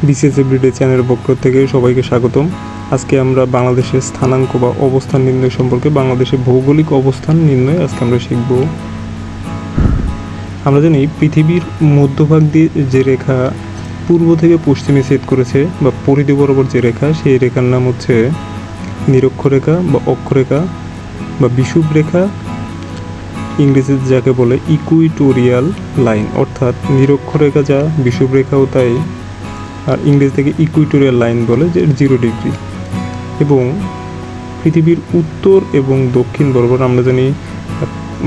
BCS everyday চ্যানেলের পক্ষ থেকে সবাইকে স্বাগতম। আজকে আমরা বাংলাদেশের স্থানাঙ্ক বা অবস্থান নির্ণয় সম্পর্কে, বাংলাদেশের ভৌগোলিক অবস্থান নির্ণয় আজকে আমরা শিখব। আমরা জানি পৃথিবীর মধ্যভাগ দিয়ে যে রেখা পূর্ব থেকে পশ্চিমে ছেদ করেছে বা পরিধি বরাবর যে রেখা, সেই রেখার নাম হচ্ছে নিরক্ষরেখা বা অক্ষরেখা বা বিষুব রেখা, ইংরেজিতে যাকে বলে ইকুইটোরিয়াল লাইন। অর্থাৎ নিরক্ষরেখা যা, বিষুব রেখাও তাই, আর ইংরেজি থেকে ইকুইটোরিয়াল লাইন বলে, যে 0 ডিগ্রি। এবং পৃথিবীর উত্তর এবং দক্ষিণ বরাবর আমরা জানি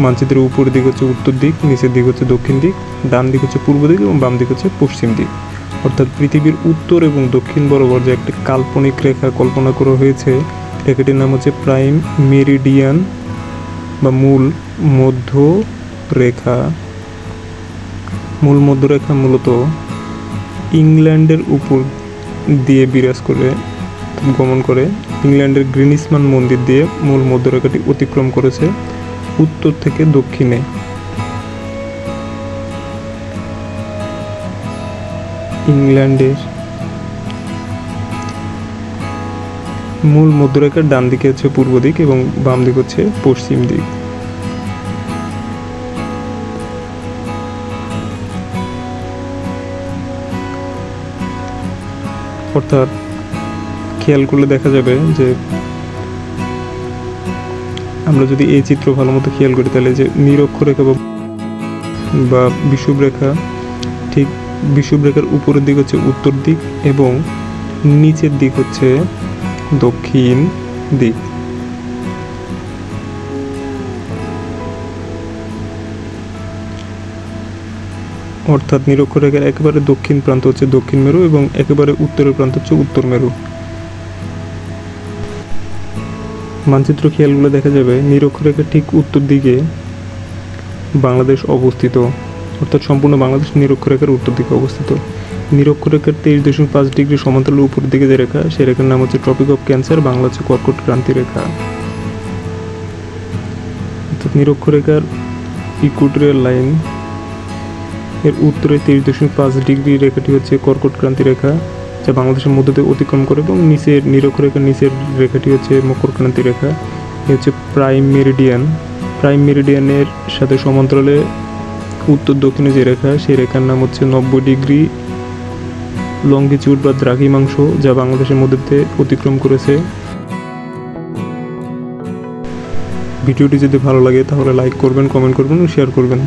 মানচিত্রের উপরের দিক হচ্ছে উত্তর দিক, নিচের দিক হচ্ছে দক্ষিণ দিক, ডান দিক হচ্ছে পূর্ব দিক এবং বাম দিক হচ্ছে পশ্চিম দিক। অর্থাৎ পৃথিবীর উত্তর এবং দক্ষিণ বরাবর যে একটি কাল্পনিক রেখা কল্পনা করা হয়েছে, রেখাটির নাম হচ্ছে প্রাইম মেরিডিয়ান বা মূল মধ্যরেখা। মূল মধ্যরেখা মূলত ইংল্যান্ডের উপর দিয়ে বিরাজ করে গমন করে। ইংল্যান্ডের গ্রিনিসমান মন্দির দিয়ে মূল মধ্যরেখাটি অতিক্রম করেছে উত্তর থেকে দক্ষিণে। ইংল্যান্ডের মূল মধ্যরেখার ডান দিকে হচ্ছে পূর্ব দিক এবং বাম দিক হচ্ছে পশ্চিম দিক। অর্থাৎ খেয়াল করলে দেখা যাবে যে আমরা যদি এই চিত্র ভালো মতো খেয়াল করি, তাহলে যে নিরক্ষরেখা বা বিষুব রেখা, ঠিক বিষুব রেখার উপরের দিক হচ্ছে উত্তর দিক এবং নিচের দিক হচ্ছে দক্ষিণ দিক। অর্থাৎ নিরক্ষরেখার একেবারে দক্ষিণ প্রান্ত হচ্ছে দক্ষিণ মেরু এবং একেবারে উত্তরের প্রান্ত হচ্ছে উত্তর মেরু। মানচিত্র খেয়ালগুলো দেখা যাবে নিরক্ষরেখার ঠিক উত্তর দিকে বাংলাদেশ অবস্থিত। অর্থাৎ সম্পূর্ণ বাংলাদেশ নিরক্ষরেখার উত্তর দিকে অবস্থিত। নিরক্ষরেখার 23.5 ডিগ্রি সমান্তরাল উপরের দিকে যে রেখা, সেই রেখার নাম হচ্ছে ট্রপিক অফ ক্যান্সার, বাংলা হচ্ছে কর্কট ক্রান্তি রেখা। অর্থাৎ নিরক্ষরেখার ইকুইটোরিয়াল লাইন এর উত্তরে 23.5 ডিগ্রি রেখাটি হচ্ছে কর্কট ক্রান্তি রেখা, যা বাংলাদেশের মধ্য দিয়ে অতিক্রম করে, এবং নিচের নিরক্ষরেখার নিচের রেখাটি হচ্ছে মকর ক্রান্তি রেখা। এ হচ্ছে প্রাইম মেরিডিয়ান। প্রাইম মেরিডিয়ানের সাথে সমান্তরালে উত্তর দক্ষিণে যে রেখা, সেই রেখার নাম হচ্ছে 90 ডিগ্রি লঙ্গিটিউড বা দ্রাঘিমাংশ, যা বাংলাদেশের মধ্যে দিয়ে অতিক্রম করেছে। ভিডিওটি যদি ভালো লাগে তাহলে লাইক করবেন, কমেন্ট করবেন ও শেয়ার করবেন।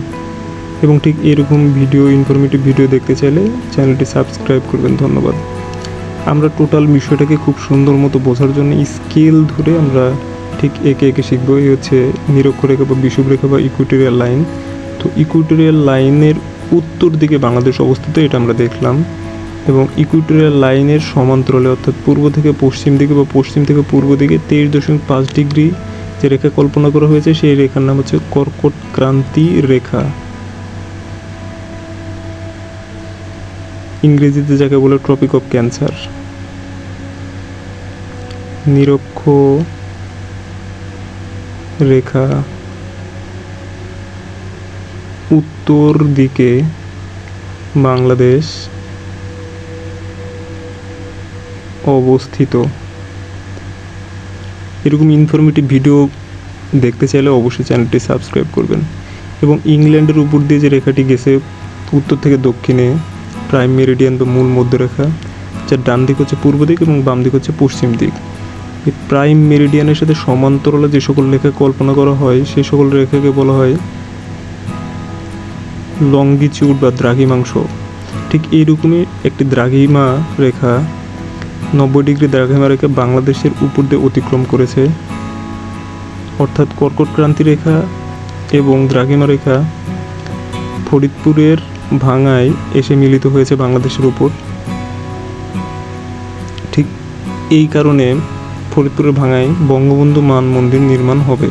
এবং ঠিক এরকম ভিডিও, ইনফরমেটিভ ভিডিও দেখতে চাইলে চ্যানেলটি সাবস্ক্রাইব করবেন। ধন্যবাদ। আমরা টোটাল বিষয়টাকে খুব সুন্দর মতো বোঝার জন্য স্কেল ধরে আমরা ঠিক একে একে শিখব। এই হচ্ছে নিরক্ষরেখা বা বিষুব রেখা বা ইকুইটোরিয়াল লাইন। তো ইকুইটোরিয়াল লাইনের উত্তর দিকে বাংলাদেশ অবস্থিত, এটা আমরা দেখলাম। এবং ইকুইটোরিয়াল লাইনের সমান্তরালে অর্থাৎ পূর্ব থেকে পশ্চিম দিকে বা পশ্চিম থেকে পূর্ব দিকে 23.5 ডিগ্রি যে রেখা কল্পনা করা হয়েছে, সেই রেখার নাম হচ্ছে কর্কট ক্রান্তি রেখা, ইংরেজিতে যাকে বলে ট্রপিক অফ ক্যান্সার। নিরক্ষ রেখা উত্তর দিকে বাংলাদেশ অবস্থিত। এরকম ইনফরমেটিভ ভিডিও দেখতে চাইলে অবশ্যই চ্যানেলটি সাবস্ক্রাইব করবেন। এবং ইংল্যান্ডের উপর দিয়ে যে রেখাটি গেছে উত্তর থেকে দক্ষিণে, প্রাইম মেরিডিয়ান বা মূল মধ্যরেখা, যার ডান দিক হচ্ছে পূর্ব দিক এবং বাম দিক হচ্ছে পশ্চিম দিক। এই প্রাইম মেরিডিয়ানের সাথে সমান্তরালে যে সকল রেখা কল্পনা করা হয়, সেই সকল রেখাকে বলা হয় লঙ্গিটিউড বা দ্রাঘিমাংশ। ঠিক এইরকমই একটি দ্রাঘিমা রেখা, 90 ডিগ্রি দ্রাঘিমা রেখা বাংলাদেশের উপর দিয়ে অতিক্রম করেছে। অর্থাৎ কর্কট ক্রান্তি রেখা এবং দ্রাঘিমা রেখা ফরিদপুরের ভাঙায় এসে মিলিত হয়েছে বাংলাদেশের উপর। ঠিক এই কারণে ফরিদপুরের ভাঙায় বঙ্গবন্ধু মান মন্দির নির্মাণ হবে।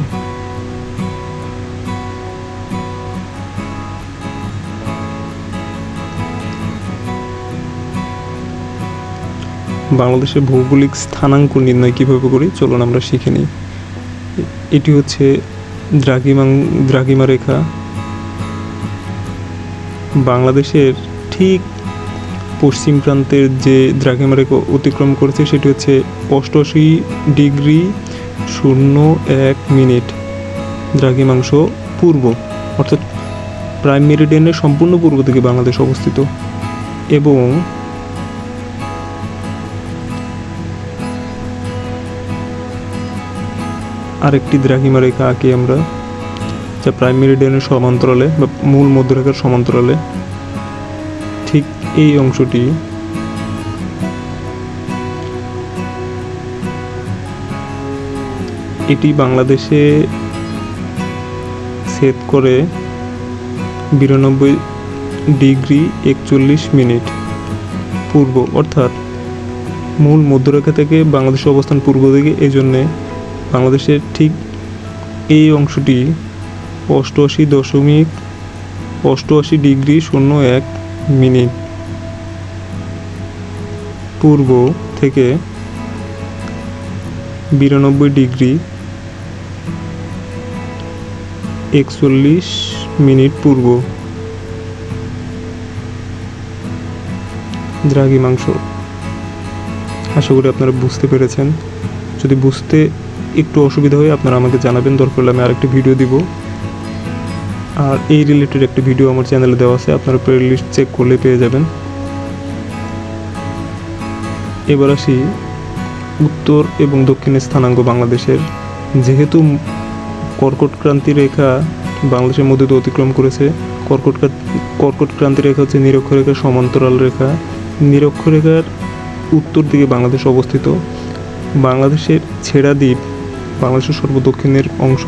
বাংলাদেশের ভৌগোলিক স্থানাঙ্ক নির্ণয় কীভাবে করি চলুন আমরা শিখে নিই। এটি হচ্ছে দ্রাঘিমা রেখা। বাংলাদেশের ঠিক পশ্চিম প্রান্তের যে দ্রাঘিমারেখা অতিক্রম করেছে সেটি হচ্ছে 88°01' দ্রাঘিমাংশ পূর্ব, অর্থাৎ প্রাইম মেরিডিয়ানের সম্পূর্ণ পূর্ব দিকে বাংলাদেশ অবস্থিত। এবং আরেকটি দ্রাঘিমারেখা আঁকি আমরা, যা প্রাইম মেরিডিয়ানের সমান্তরালে বা মূল মধ্যরেখার সমান্তরালে। ঠিক এই অংশটি এটি বাংলাদেশে ছেদ করে 92°41' পূর্ব, অর্থাৎ মূল মধ্যরেখা থেকে বাংলাদেশের অবস্থান পূর্ব দিকে। এই জন্যে বাংলাদেশের ঠিক এই অংশটি 88.88°01' পূর্ব থেকে 92°41' পূর্ব দ্রাঘিমাংশ। আশা করি আপনারা বুঝতে পেরেছেন। যদি বুঝতে একটু অসুবিধা হয় আপনারা আমাকে জানাবেন, দরকার হলে আমি আরেকটি ভিডিও দিব। আর এই রিলেটেড একটা ভিডিও আমার চ্যানেলে দেওয়া আছে, আপনারা প্লে লিস্ট চেক করলে পেয়ে যাবেন। এবার আসি উত্তর এবং দক্ষিণের স্থানাঙ্ক বাংলাদেশের। যেহেতু কর্কট ক্রান্তি রেখা বাংলাদেশের মধ্যে দিয়ে অতিক্রম করেছে, কর্কট ক্রান্তি রেখা হচ্ছে নিরক্ষরেখার সমান্তরাল রেখা। নিরক্ষরেখার উত্তর দিকে বাংলাদেশ অবস্থিত। বাংলাদেশের ছেড়া দ্বীপ, বাংলাদেশের সর্বদক্ষিণের অংশ,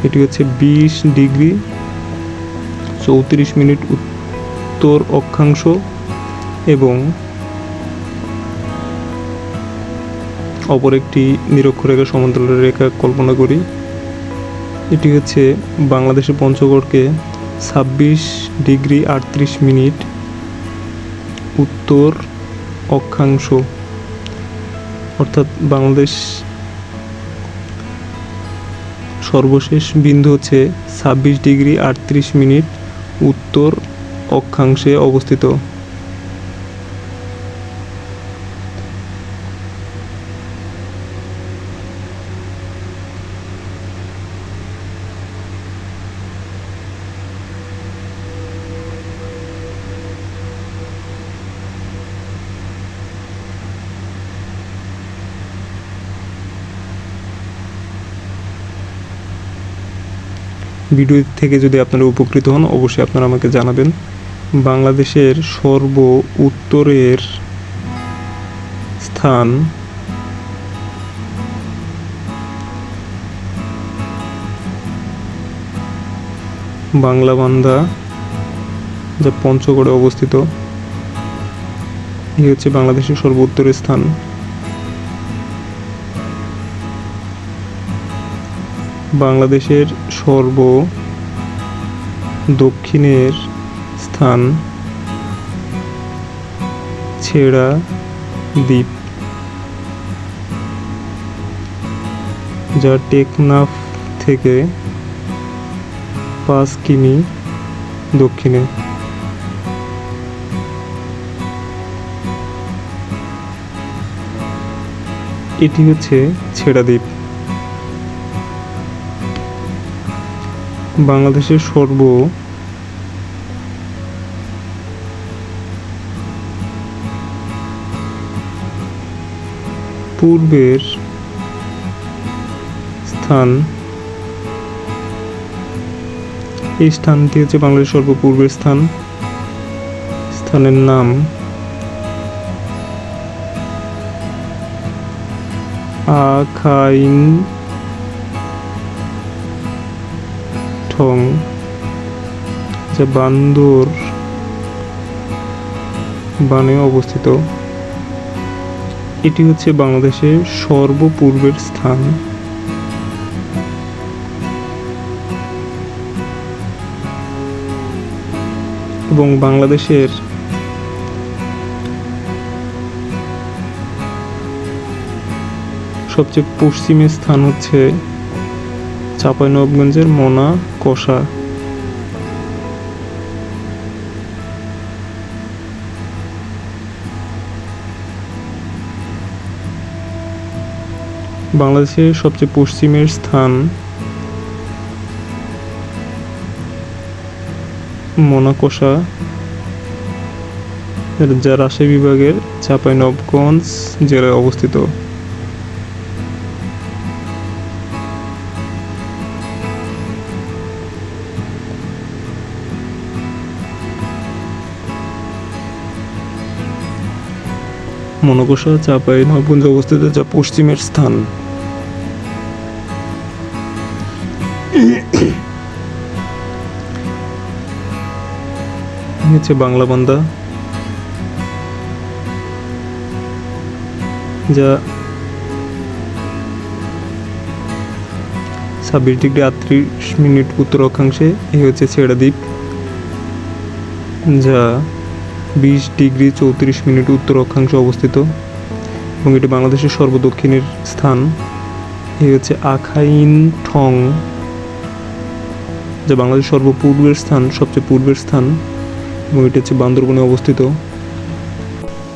এটি হচ্ছে 20°34' উত্তর অক্ষাংশ। এবং অপর একটি নিরক্ষরেখা সমান্তরাল রেখা কল্পনা করি, এটি হচ্ছে বাংলাদেশের পঞ্চগড়কে 26°38' উত্তর অক্ষাংশ, অর্থাৎ বাংলাদেশ সর্বশেষ বিন্দু হচ্ছে 26°38' উত্তর অক্ষাংশে অবস্থিত। ভিডিও থেকে যদি আপনারা উপকৃত হন অবশ্যই আপনারা আমাকে জানাবেন। বাংলাদেশের সর্ব উত্তরের স্থান বাংলাবান্ধা, যা পঞ্চগড়ে অবস্থিত। এই হচ্ছে বাংলাদেশের সর্ব উত্তরের স্থান। বাংলাদেশের সর্ব দক্ষিণের স্থান ছেড়া দ্বীপ, যা টেকনাফ থেকে 5 কিমি দক্ষিণে। এটি হচ্ছে ছেড়া দ্বীপ। বাংলাদেশের সর্ব পূর্বের স্থান, এই স্থানটি হচ্ছে বাংলাদেশের সর্বপূর্বের স্থান। স্থানের নাম আখাইন ঠং, যা বান্দর বানে অবস্থিত। এটি হচ্ছে বাংলাদেশের সর্বপূর্বের স্থান। এবং বাংলাদেশের সবচেয়ে পশ্চিমের স্থান হচ্ছে চাঁপাইনবাবগঞ্জের মনাকষা। বাংলাদেশের সবচেয়ে পশ্চিমের স্থান মনাকোষা, যা রাজশাহী বিভাগের চাঁপাইনবাবগঞ্জ জেলায় অবস্থিত। মনাকোষা চাঁপাইনবাবগঞ্জে অবস্থিত, যা পশ্চিমের স্থান। হচ্ছে বাংলা বান্দা, যা 26°38' উত্তর অক্ষাংশে। এই হচ্ছে ছেড়া দ্বীপ, যা 20°34' উত্তর অক্ষাংশে অবস্থিত এবং এটি বাংলাদেশের সর্বদক্ষিণের স্থান। এই হচ্ছে আখাইন ঠং, যা বাংলাদেশের সর্বপূর্বের স্থান, সবচেয়ে পূর্বের স্থান এবং এটি হচ্ছে বান্দরবনে অবস্থিত।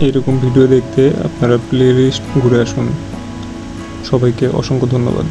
এরকম ভিডিও দেখতে আপনারা প্লে লিস্ট ঘুরে আসুন। সবাইকে অসংখ্য ধন্যবাদ।